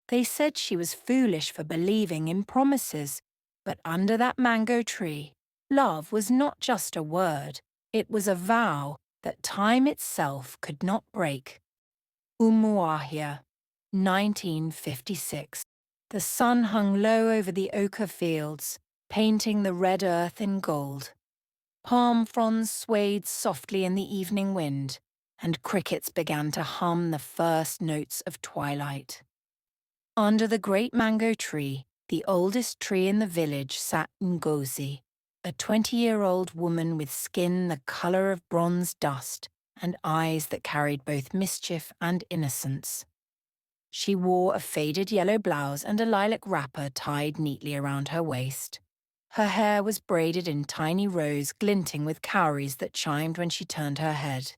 They said she was foolish for believing in promises, but under that mango tree, love was not just a word, it was a vow that time itself could not break. Umuahia, 1956. The sun hung low over the ochre fields, painting the red earth in gold. Palm fronds swayed softly in the evening wind, and crickets began to hum the first notes of twilight. Under the great mango tree, the oldest tree in the village, sat Ngozi, a 20-year-old woman with skin the color of bronze dust and eyes that carried both mischief and innocence. She wore a faded yellow blouse and a lilac wrapper tied neatly around her waist. Her hair was braided in tiny rows glinting with cowries that chimed when she turned her head.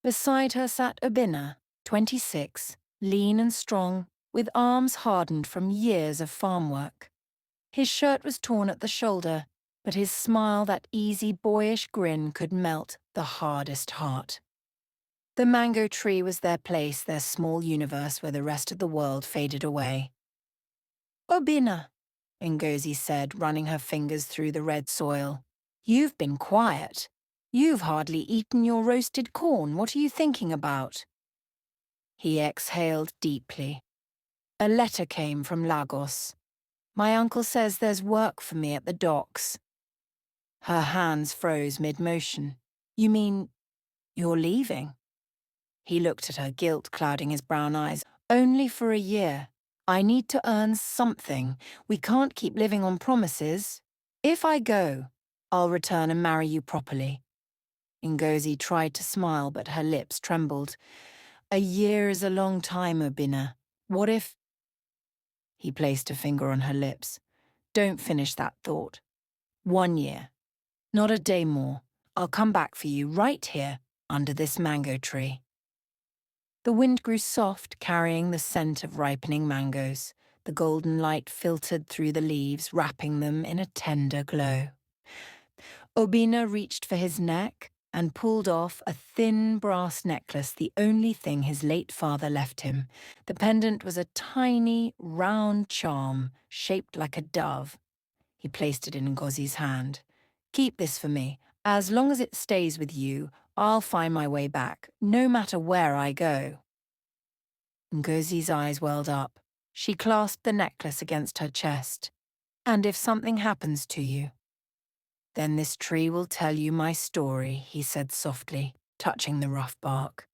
Beside her sat Obina, 26, lean and strong, with arms hardened from years of farm work. His shirt was torn at the shoulder, but his smile, that easy, boyish grin, could melt the hardest heart. The mango tree was their place, their small universe where the rest of the world faded away. "Obina," Ngozi said, running her fingers through the red soil. "You've been quiet. You've hardly eaten your roasted corn. What are you thinking about?" He exhaled deeply. "A letter came from Lagos. My uncle says there's work for me at the docks." Her hands froze mid-motion. "You mean you're leaving?" He looked at her, guilt clouding his brown eyes. "Only for a year. I need to earn something. We can't keep living on promises. If I go, I'll return and marry you properly." Ngozi tried to smile, but her lips trembled. "A year is a long time, Obina. What if—" He placed a finger on her lips. "Don't finish that thought. 1 year. Not a day more. I'll come back for you right here, under this mango tree." The wind grew soft, carrying the scent of ripening mangoes. The golden light filtered through the leaves, wrapping them in a tender glow. Obina reached for his neck and pulled off a thin brass necklace, the only thing his late father left him. The pendant was a tiny, round charm, shaped like a dove. He placed it in Ngozi's hand. "Keep this for me. As long as it stays with you, I'll find my way back, no matter where I go." Ngozi's eyes welled up. She clasped the necklace against her chest. "And if something happens to you, then this tree will tell you my story," he said softly, touching the rough bark.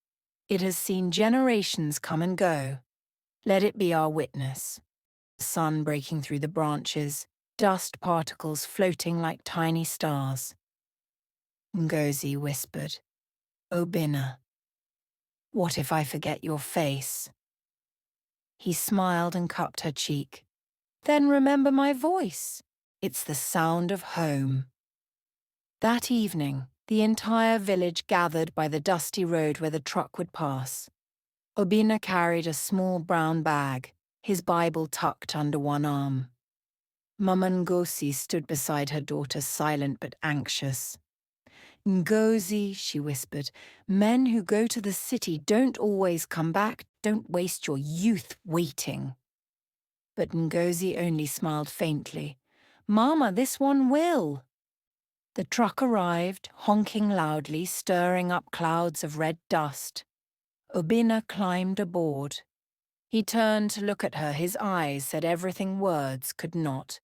"It has seen generations come and go. Let it be our witness." The sun breaking through the branches, dust particles floating like tiny stars. Ngozi whispered, "Obina, what if I forget your face?" He smiled and cupped her cheek. "Then remember my voice. It's the sound of home." That evening, the entire village gathered by the dusty road where the truck would pass. Obina carried a small brown bag, his Bible tucked under one arm. Mama Ngozi stood beside her daughter, silent but anxious. "Ngozi," she whispered, "men who go to the city don't always come back. Don't waste your youth waiting." But Ngozi only smiled faintly. "Mama, this one will." The truck arrived, honking loudly, stirring up clouds of red dust. Obina climbed aboard. He turned to look at her. His eyes said everything words could not.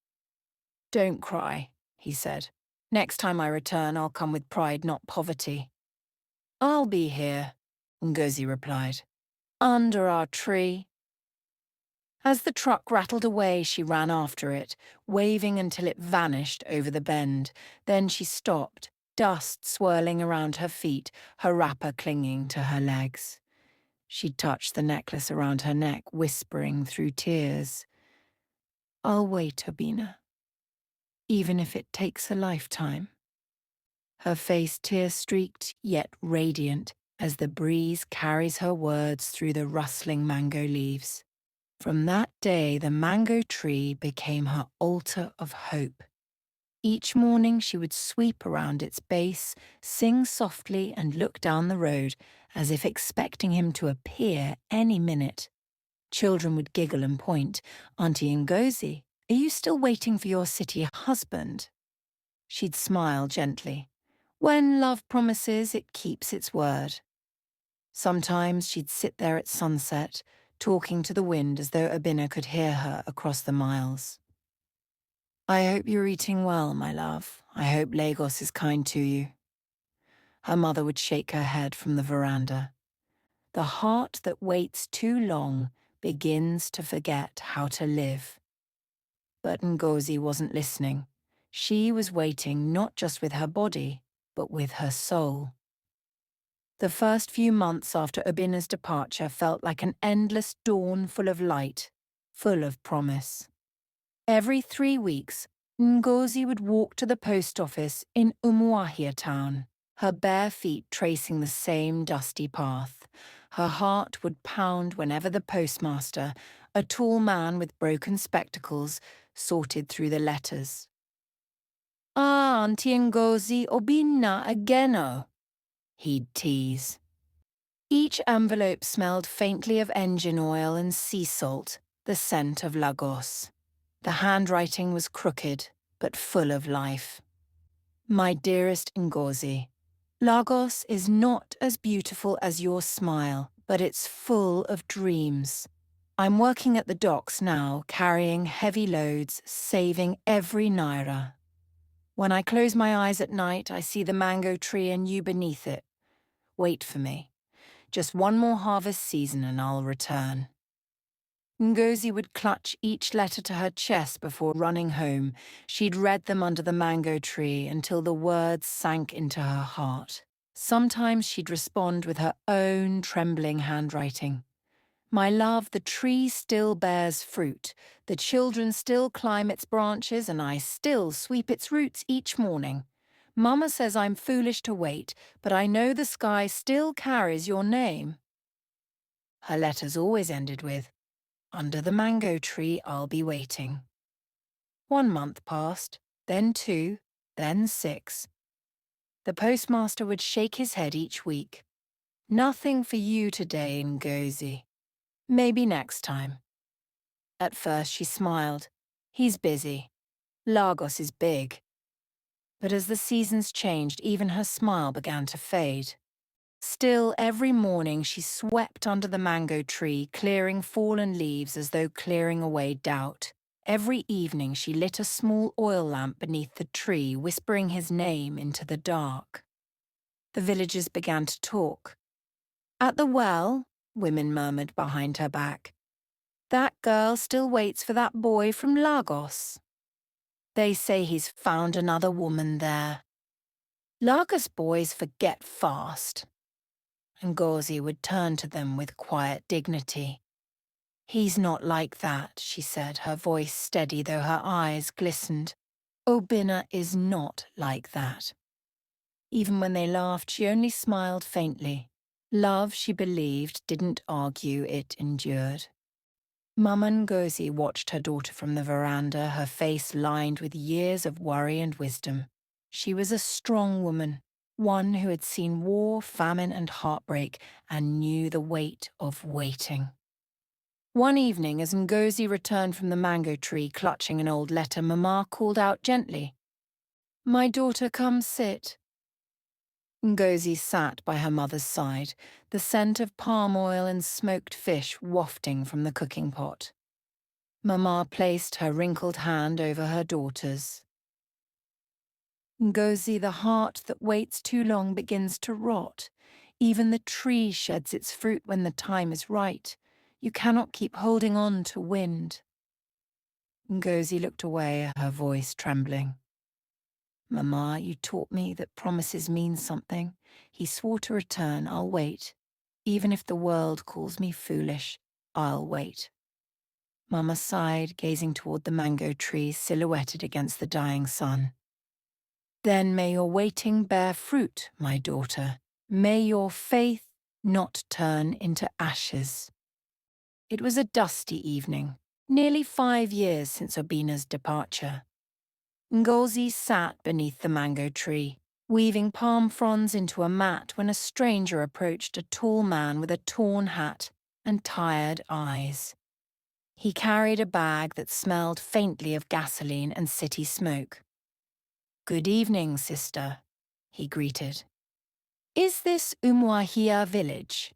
"Don't cry," he said. "Next time I return, I'll come with pride, not poverty." "I'll be here," Ngozi replied. "Under our tree." As the truck rattled away, she ran after it, waving until it vanished over the bend. Then she stopped, dust swirling around her feet, her wrapper clinging to her legs. She touched the necklace around her neck, whispering through tears, "I'll wait, Obina, even if it takes a lifetime." Her face tear-streaked, yet radiant, as the breeze carries her words through the rustling mango leaves. From that day, the mango tree became her altar of hope. Each morning she would sweep around its base, sing softly, and look down the road, as if expecting him to appear any minute. Children would giggle and point. Auntie Ngozi, are you still waiting for your city husband? She'd smile gently. When love promises, it keeps its word. Sometimes she'd sit there at sunset, talking to the wind as though Obina could hear her across the miles. I hope you're eating well, my love. I hope Lagos is kind to you. Her mother would shake her head from the veranda. The heart that waits too long begins to forget how to live. But Ngozi wasn't listening. She was waiting not just with her body, but with her soul. The first few months after Obina's departure felt like an endless dawn full of light, full of promise. Every 3 weeks, Ngozi would walk to the post office in Umuahia town, her bare feet tracing the same dusty path. Her heart would pound whenever the postmaster, a tall man with broken spectacles, sorted through the letters. Ah, Auntie Ngozi, Obina ageno, he'd tease. Each envelope smelled faintly of engine oil and sea salt, the scent of Lagos. The handwriting was crooked, but full of life. My dearest Ngozi, Lagos is not as beautiful as your smile, but it's full of dreams. I'm working at the docks now, carrying heavy loads, saving every naira. When I close my eyes at night, I see the mango tree and you beneath it. Wait for me. Just one more harvest season and I'll return. Ngozi would clutch each letter to her chest before running home. She'd read them under the mango tree until the words sank into her heart. Sometimes she'd respond with her own trembling handwriting. My love, the tree still bears fruit. The children still climb its branches and I still sweep its roots each morning. Mama says I'm foolish to wait, but I know the sky still carries your name. Her letters always ended with, under the mango tree I'll be waiting. 1 month passed, then 2, then 6. The postmaster would shake his head each week. Nothing for you today, Ngozi. Maybe next time. At first she smiled. He's busy. Lagos is big. But as the seasons changed, even her smile began to fade. Still, every morning she swept under the mango tree, clearing fallen leaves as though clearing away doubt. Every evening she lit a small oil lamp beneath the tree, whispering his name into the dark. The villagers began to talk. At the well, women murmured behind her back, that girl still waits for that boy from Lagos. They say he's found another woman there. Lagos boys forget fast. Ngozi would turn to them with quiet dignity. He's not like that, she said, her voice steady though her eyes glistened. Obina is not like that. Even when they laughed, she only smiled faintly. Love, she believed, didn't argue, it endured. Mama Ngozi watched her daughter from the veranda, her face lined with years of worry and wisdom. She was a strong woman, one who had seen war, famine, and heartbreak, and knew the weight of waiting. One evening, as Ngozi returned from the mango tree clutching an old letter, Mama called out gently, "My daughter, come sit." Ngozi sat by her mother's side, the scent of palm oil and smoked fish wafting from the cooking pot. Mama placed her wrinkled hand over her daughter's. Ngozi, the heart that waits too long begins to rot. Even the tree sheds its fruit when the time is right. You cannot keep holding on to wind. Ngozi looked away, her voice trembling. Mama, you taught me that promises mean something. He swore to return. I'll wait. Even if the world calls me foolish, I'll wait. Mama sighed, gazing toward the mango tree silhouetted against the dying sun. Then may your waiting bear fruit, my daughter. May your faith not turn into ashes. It was a dusty evening, nearly 5 years since Obina's departure. Ngozi sat beneath the mango tree, weaving palm fronds into a mat when a stranger approached, a tall man with a torn hat and tired eyes. He carried a bag that smelled faintly of gasoline and city smoke. "Good evening, sister," he greeted. "Is this Umuahia village?"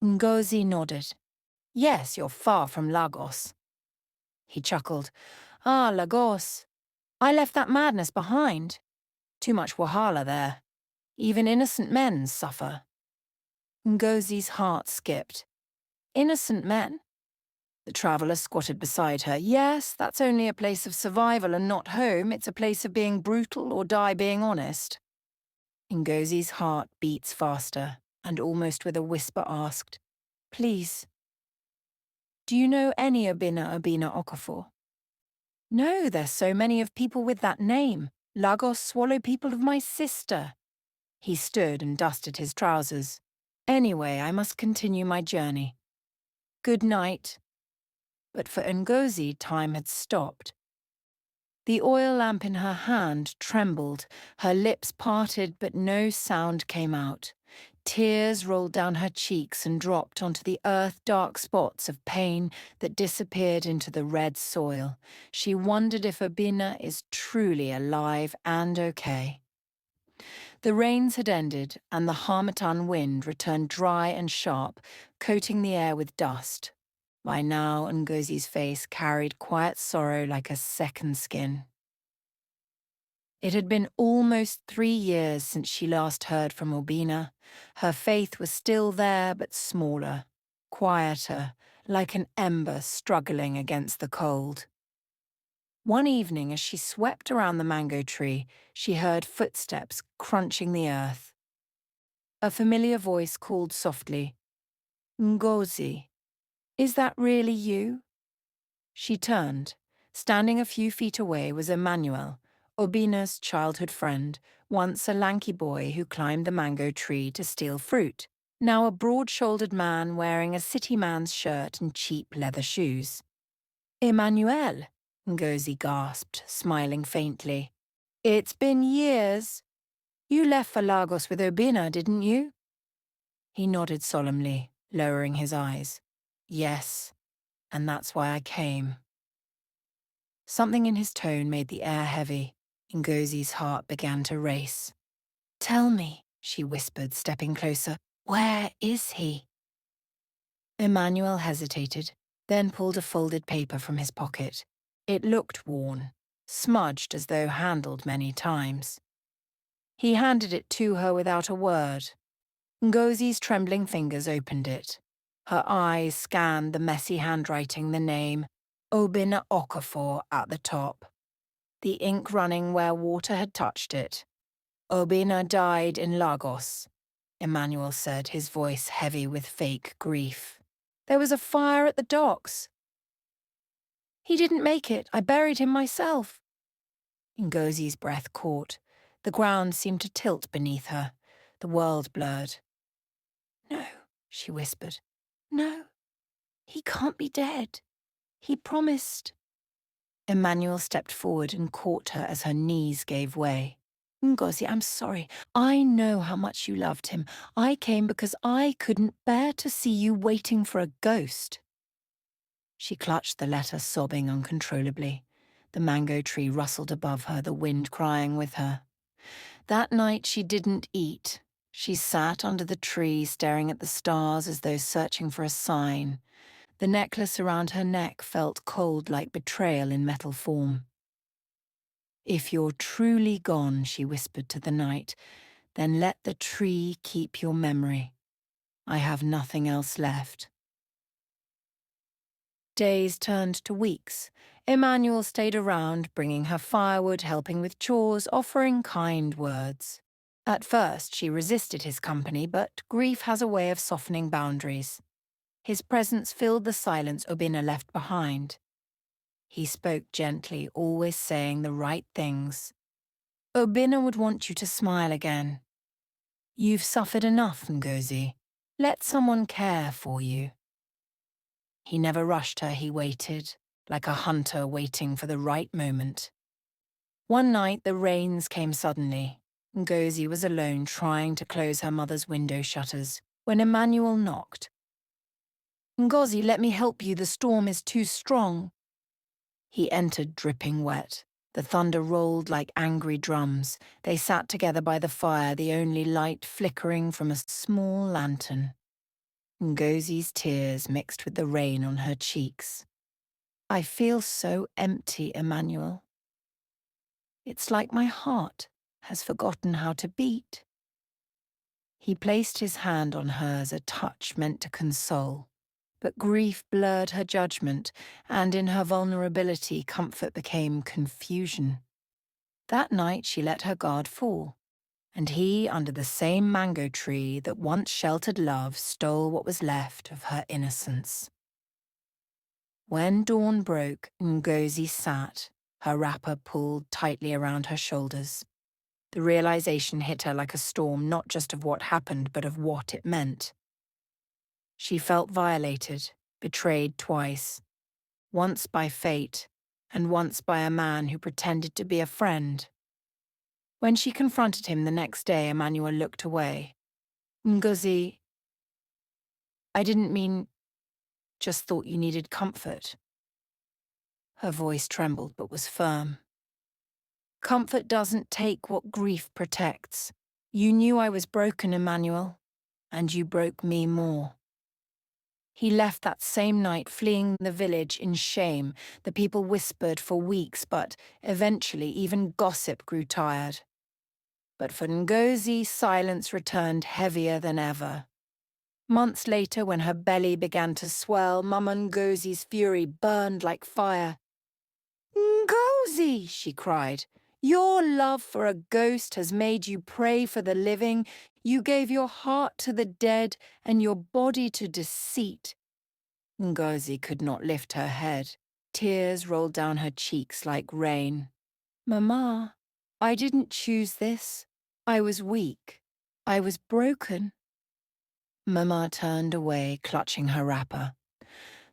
Ngozi nodded. "Yes, you're far from Lagos." He chuckled. "Ah, Lagos. I left that madness behind. Too much wahala there. Even innocent men suffer." Ngozi's heart skipped. Innocent men? The traveller squatted beside her. "Yes, that's only a place of survival and not home. It's a place of being brutal or die being honest." Ngozi's heart beats faster, and almost with a whisper asked, "Please, do you know any Obina Okafor?" "No, there's so many of people with that name. Lagos swallow people of my sister." He stood and dusted his trousers. "Anyway, I must continue my journey. Good night." But for Ngozi, time had stopped. The oil lamp in her hand trembled, her lips parted, but no sound came out. Tears rolled down her cheeks and dropped onto the earth-dark spots of pain that disappeared into the red soil. She wondered if Obina is truly alive and okay. The rains had ended, and the harmattan wind returned dry and sharp, coating the air with dust. By now, Ngozi's face carried quiet sorrow like a second skin. It had been almost 3 years since she last heard from Obina. Her faith was still there, but smaller, quieter, like an ember struggling against the cold. One evening, as she swept around the mango tree, she heard footsteps crunching the earth. A familiar voice called softly, "Ngozi, is that really you?" She turned. Standing a few feet away was Emmanuel, Obina's childhood friend, once a lanky boy who climbed the mango tree to steal fruit, now a broad-shouldered man wearing a city man's shirt and cheap leather shoes. "Emmanuel," Ngozi gasped, smiling faintly. "It's been years. You left for Lagos with Obina, didn't you?" He nodded solemnly, lowering his eyes. "Yes, and that's why I came." Something in his tone made the air heavy. Ngozi's heart began to race. "Tell me," she whispered, stepping closer, "where is he?" Emmanuel hesitated, then pulled a folded paper from his pocket. It looked worn, smudged as though handled many times. He handed it to her without a word. Ngozi's trembling fingers opened it. Her eyes scanned the messy handwriting, the name, Obina Okafor, at the top. The ink running where water had touched it. "Obina died in Lagos," Emmanuel said, his voice heavy with fake grief. "There was a fire at the docks." "He didn't make it. I buried him myself." Ngozi's breath caught. The ground seemed to tilt beneath her. The world blurred. "No," she whispered. "No, he can't be dead. He promised." Emmanuel stepped forward and caught her as her knees gave way. "Ngozi, I'm sorry. I know how much you loved him. I came because I couldn't bear to see you waiting for a ghost." She clutched the letter, sobbing uncontrollably. The mango tree rustled above her, the wind crying with her. That night she didn't eat. She sat under the tree, staring at the stars as though searching for a sign. The necklace around her neck felt cold like betrayal in metal form. "If you're truly gone," she whispered to the night, "then let the tree keep your memory. I have nothing else left." Days turned to weeks. Emmanuel stayed around, bringing her firewood, helping with chores, offering kind words. At first, she resisted his company, but grief has a way of softening boundaries. His presence filled the silence Obina left behind. He spoke gently, always saying the right things. "Obina would want you to smile again. You've suffered enough, Ngozi. Let someone care for you." He never rushed her, he waited, like a hunter waiting for the right moment. One night the rains came suddenly. Ngozi was alone trying to close her mother's window shutters when Emmanuel knocked. Ngozi, let me help you, the storm is too strong. He entered dripping wet. The thunder rolled like angry drums. They sat together by the fire, the only light flickering from a small lantern. Ngozi's tears mixed with the rain on her cheeks. I feel so empty, Emmanuel. It's like my heart has forgotten how to beat. He placed his hand on hers, a touch meant to console. But grief blurred her judgment, and in her vulnerability, comfort became confusion. That night she let her guard fall, and he, under the same mango tree that once sheltered love, stole what was left of her innocence. When dawn broke, Ngozi sat, her wrapper pulled tightly around her shoulders. The realization hit her like a storm, not just of what happened, but of what it meant. She felt violated, betrayed twice, once by fate, and once by a man who pretended to be a friend. When she confronted him the next day, Emmanuel looked away. Ngozi, I didn't mean, just thought you needed comfort. Her voice trembled but was firm. Comfort doesn't take what grief protects. You knew I was broken, Emmanuel, and you broke me more. He left that same night, fleeing the village in shame. The people whispered for weeks, but eventually even gossip grew tired. But for Ngozi, silence returned heavier than ever. Months later, when her belly began to swell, Mama Ngozi's fury burned like fire. Ngozi, she cried, your love for a ghost has made you pray for the living. You gave your heart to the dead and your body to deceit. Ngozi could not lift her head. Tears rolled down her cheeks like rain. Mama, I didn't choose this. I was weak. I was broken. Mama turned away, clutching her wrapper.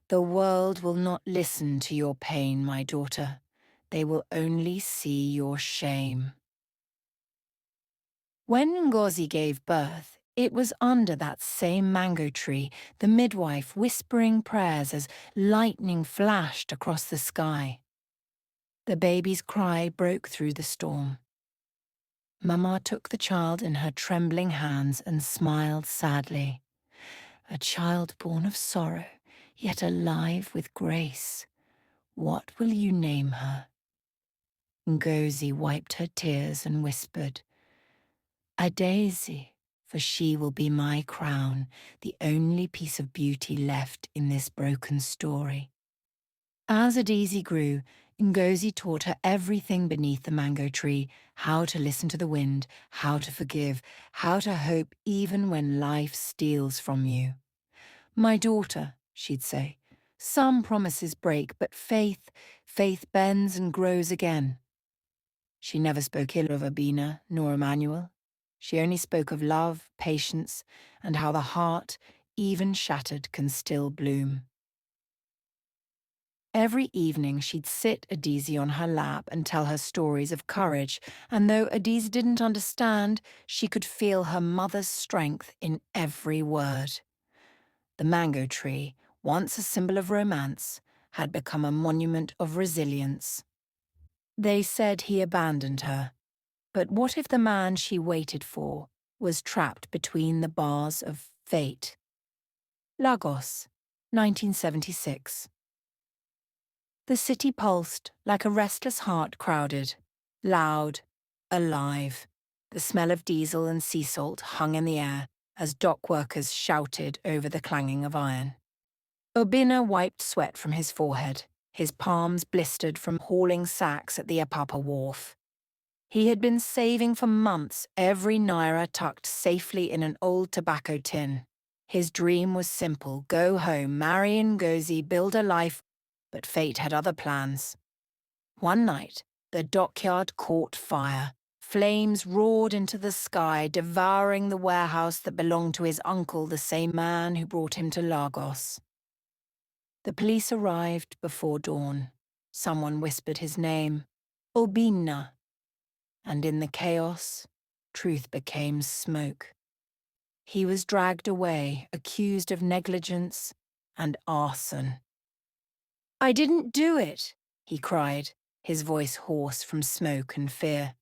The world will not listen to your pain, my daughter. They will only see your shame. When Ngozi gave birth, it was under that same mango tree, the midwife whispering prayers as lightning flashed across the sky. The baby's cry broke through the storm. Mama took the child in her trembling hands and smiled sadly. A child born of sorrow, yet alive with grace. What will you name her? Ngozi wiped her tears and whispered, A daisy, for she will be my crown, the only piece of beauty left in this broken story. As a daisy grew, Ngozi taught her everything beneath the mango tree, how to listen to the wind, how to forgive, how to hope even when life steals from you. My daughter, she'd say, some promises break, but faith bends and grows again. She never spoke ill of Obina nor Emmanuel. She only spoke of love, patience, and how the heart, even shattered, can still bloom. Every evening she'd sit Adizi on her lap and tell her stories of courage, and though Adizi didn't understand, she could feel her mother's strength in every word. The mango tree, once a symbol of romance, had become a monument of resilience. They said he abandoned her, but what if the man she waited for was trapped between the bars of fate? Lagos, 1976. The city pulsed like a restless heart crowded, loud, alive. The smell of diesel and sea salt hung in the air as dock workers shouted over the clanging of iron. Obina wiped sweat from his forehead, his palms blistered from hauling sacks at the Apapa wharf. He had been saving for months, every naira tucked safely in an old tobacco tin. His dream was simple: go home, marry Ngozi, build a life, but fate had other plans. One night, the dockyard caught fire. Flames roared into the sky, devouring the warehouse that belonged to his uncle, the same man who brought him to Lagos. The police arrived before dawn. Someone whispered his name, Obina. And in the chaos, truth became smoke. He was dragged away, accused of negligence, and arson. "I didn't do it," he cried, his voice hoarse from smoke and fear.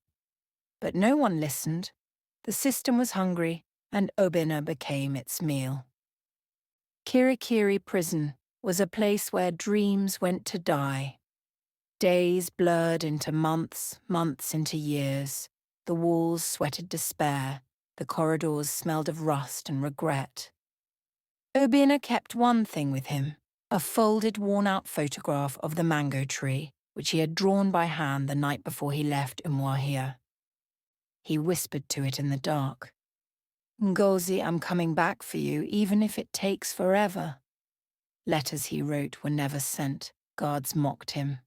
But no one listened. The system was hungry, and Obina became its meal. Kirikiri prison was a place where dreams went to die. Days blurred into months, months into years. The walls sweated despair. The corridors smelled of rust and regret. Obina kept one thing with him, a folded, worn-out photograph of the mango tree, which he had drawn by hand the night before he left Umuahia. He whispered to it in the dark, "Ngozi, I'm coming back for you, even if it takes forever." Letters he wrote were never sent. Guards mocked him.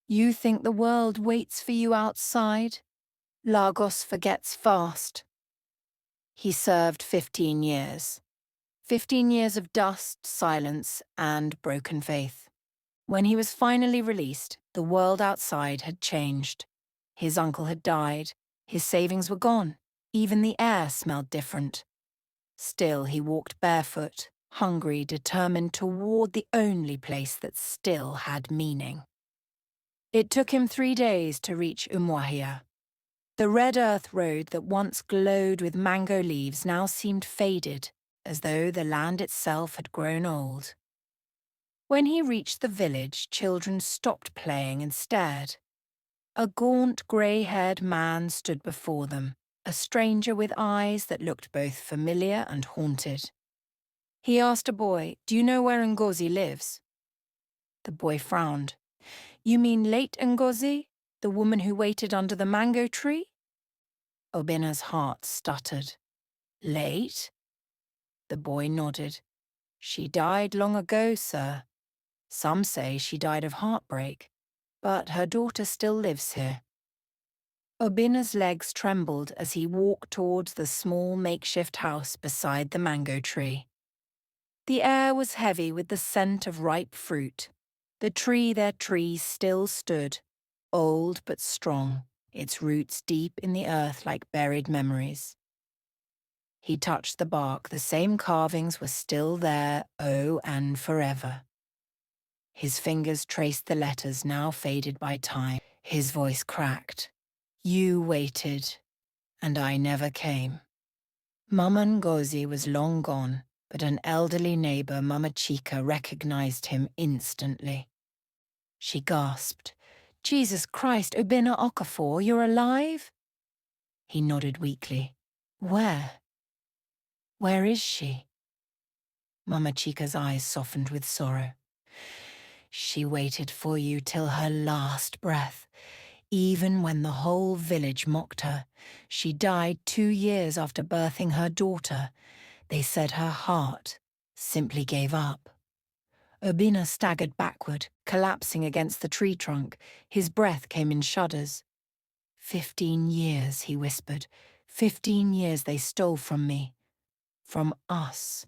"You think the world waits for you outside? Lagos forgets fast." He served 15 years. 15 years of dust, silence, and broken faith. When he was finally released, the world outside had changed. His uncle had died. His savings were gone. Even the air smelled different. Still, he walked barefoot, hungry, determined toward the only place that still had meaning. It took him 3 days to reach Umuahia. The red earth road that once glowed with mango leaves now seemed faded, as though the land itself had grown old. When he reached the village, children stopped playing and stared. A gaunt, grey-haired man stood before them, a stranger with eyes that looked both familiar and haunted. He asked a boy, "Do you know where Ngozi lives?" The boy frowned. "You mean late Ngozi, the woman who waited under the mango tree?" Obina's heart stuttered. "Late?" The boy nodded. "She died long ago, sir. Some say she died of heartbreak, but her daughter still lives here." Obina's legs trembled as he walked towards the small makeshift house beside the mango tree. The air was heavy with the scent of ripe fruit. The tree their trees still stood, old but strong, its roots deep in the earth like buried memories. He touched the bark, the same carvings were still there, oh, and forever. His fingers traced the letters now faded by time. His voice cracked. "You waited, and I never came." Mama Ngozi was long gone, but an elderly neighbor, Mama Chika, recognized him instantly. She gasped, "Jesus Christ, Obina Okafor, you're alive?" He nodded weakly. "Where? Where is she?" Mama Chika's eyes softened with sorrow. "She waited for you till her last breath, even when the whole village mocked her. She died 2 years after birthing her daughter. They said her heart simply gave up." Obina staggered backward, collapsing against the tree trunk. His breath came in shudders. 15 years, he whispered. 15 years they stole from me. From us.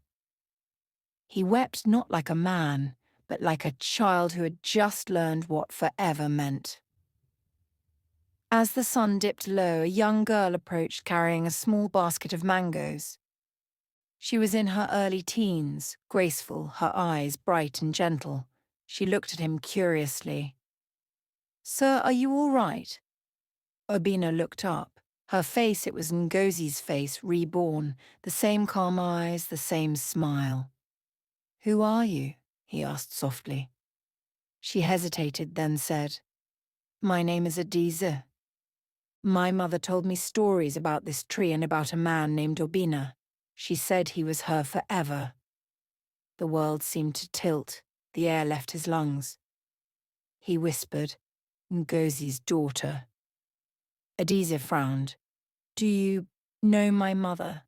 He wept not like a man, but like a child who had just learned what forever meant. As the sun dipped low, a young girl approached carrying a small basket of mangoes. She was in her early teens, graceful, her eyes bright and gentle. She looked at him curiously. "Sir, are you all right?" Obina looked up. Her face, it was Ngozi's face, reborn, the same calm eyes, the same smile. "Who are you?" he asked softly. She hesitated, then said, "My name is Adiza. My mother told me stories about this tree and about a man named Obina. She said he was her forever." The world seemed to tilt. The air left his lungs. He whispered, "Ngozi's daughter." Adiza frowned. "Do you know my mother?"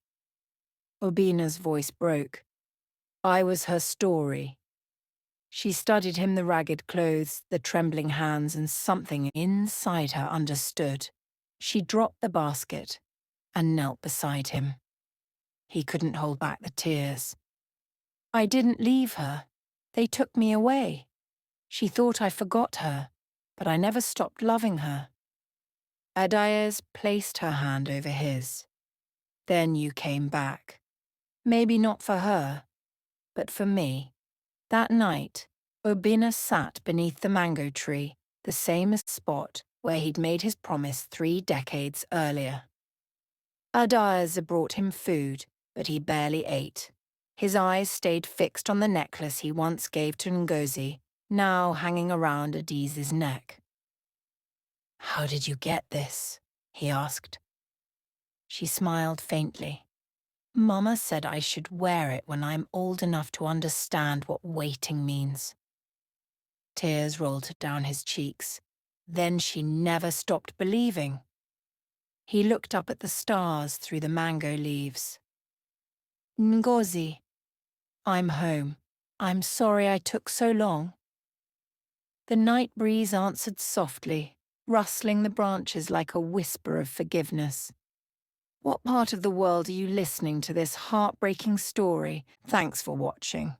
Obina's voice broke. "I was her story." She studied him, the ragged clothes, the trembling hands, and something inside her understood. She dropped the basket and knelt beside him. He couldn't hold back the tears. "I didn't leave her. They took me away. She thought I forgot her, but I never stopped loving her." Adayez placed her hand over his. "Then you came back. Maybe not for her, but for me. That night, Obina sat beneath the mango tree, the same spot where he'd made his promise 3 decades earlier. Adaeze brought him food, but he barely ate. His eyes stayed fixed on the necklace he once gave to Ngozi, now hanging around Adeeze's neck. "How did you get this?" he asked. She smiled faintly. "Mama said I should wear it when I'm old enough to understand what waiting means." Tears rolled down his cheeks. Then she never stopped believing. He looked up at the stars through the mango leaves. "Ngozi, I'm home. I'm sorry I took so long." The night breeze answered softly, rustling the branches like a whisper of forgiveness. What part of the world are you listening to this heartbreaking story? Thanks for watching.